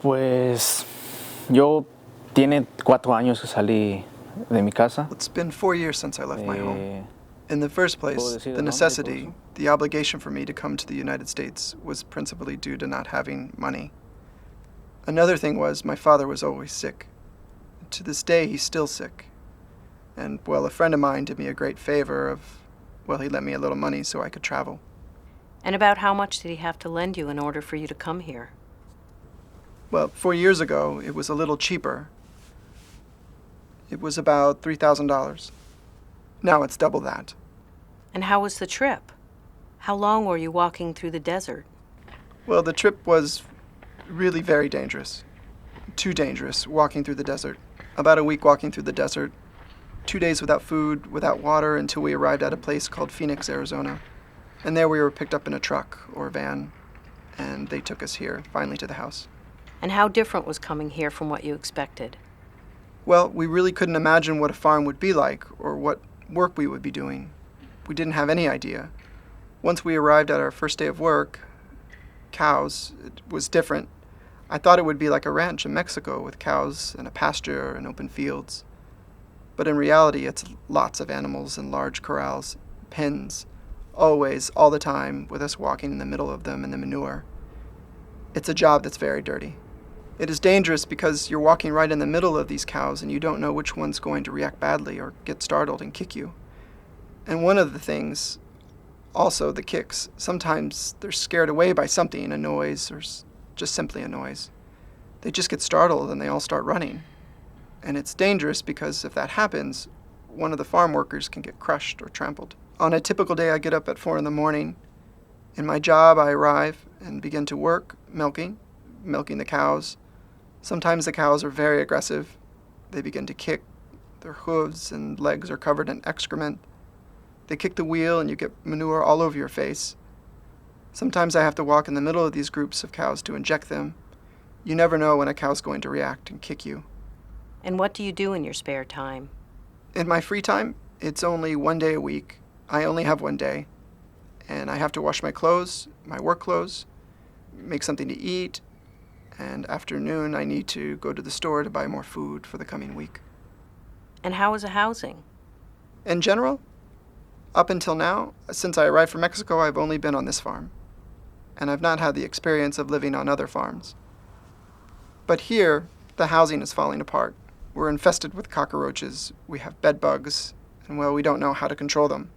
Pues yo tiene 4 años que salí de mi casa. It's been 4 years since I left my home. Eh, In the first ¿puedo place, decir the el nombre y todo necessity, eso? the obligation for me to come to the United States was principally due to not having money. Another thing was my father was always sick. To this day, he's still sick. And, well, a friend of mine did me a great favor he lent me a little money so I could travel. And about how much did he have to lend you in order for you to come here? Well, 4 years ago, it was a little cheaper. It was about $3,000. Now it's double that. And how was the trip? How long were you walking through the desert? Well, the trip was really very dangerous. Too dangerous, walking through the desert. About a week walking through the desert. 2 days without food, without water, until we arrived at a place called Phoenix, Arizona. And there we were picked up in a truck or van, and they took us here, finally to the house. And how different was coming here from what you expected? Well, we really couldn't imagine what a farm would be like or what work we would be doing. We didn't have any idea. Once we arrived at our first day of work, cows, it was different. I thought it would be like a ranch in Mexico with cows and a pasture and open fields. But in reality, it's lots of animals in large corrals, pens, always, all the time, with us walking in the middle of them in the manure. It's a job that's very dirty. It is dangerous because you're walking right in the middle of these cows and you don't know which one's going to react badly or get startled and kick you. And one of the things, also the kicks, sometimes they're scared away by something, a noise or just simply a noise. They just get startled and they all start running. And it's dangerous because if that happens, one of the farm workers can get crushed or trampled. On a typical day, I get up at 4 in the morning. In my job, I arrive and begin to work, milking the cows. Sometimes the cows are very aggressive. They begin to kick. Their hooves and legs are covered in excrement. They kick the wheel and you get manure all over your face. Sometimes I have to walk in the middle of these groups of cows to inject them. You never know when a cow's going to react and kick you. And what do you do in your spare time? In my free time, it's only 1 day a week. I only have 1 day. And I have to wash my clothes, my work clothes, make something to eat, and afternoon I need to go to the store to buy more food for the coming week. And how is the housing? In general, up until now, since I arrived from Mexico, I've only been on this farm. And I've not had the experience of living on other farms. But here, the housing is falling apart. We're infested with cockroaches, we have bed bugs, and well, we don't know how to control them.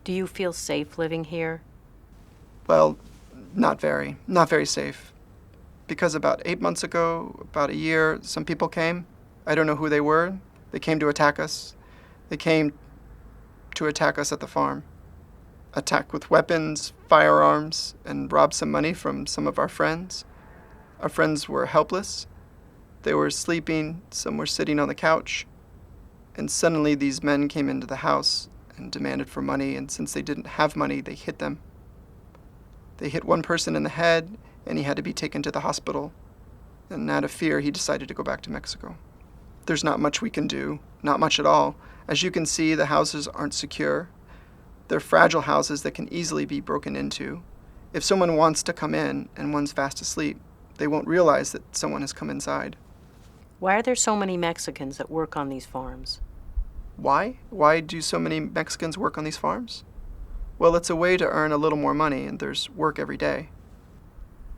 Do you feel safe living here? Well, not very safe. Because about 8 months ago, about a year, some people came. I don't know who they were. They came to attack us. They came to attack us at the farm. Attack with weapons, firearms, and rob some money from some of our friends. Our friends were helpless. They were sleeping, some were sitting on the couch. And suddenly these men came into the house and demanded for money, and since they didn't have money, they hit them. They hit one person in the head, and he had to be taken to the hospital. And out of fear, he decided to go back to Mexico. There's not much we can do, not much at all. As you can see, the houses aren't secure. They're fragile houses that can easily be broken into. If someone wants to come in and one's fast asleep, they won't realize that someone has come inside. Why are there so many Mexicans that work on these farms? Why? Why do so many Mexicans work on these farms? Well, it's a way to earn a little more money, and there's work every day.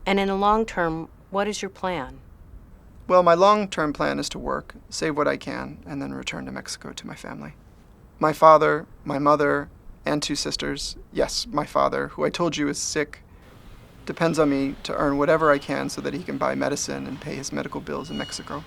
And in the long term, what is your plan? Well, my long-term plan is to work, save what I can, and then return to Mexico to my family. My father, my mother, and 2 sisters, yes, my father, who I told you is sick, depends on me to earn whatever I can so that he can buy medicine and pay his medical bills in Mexico.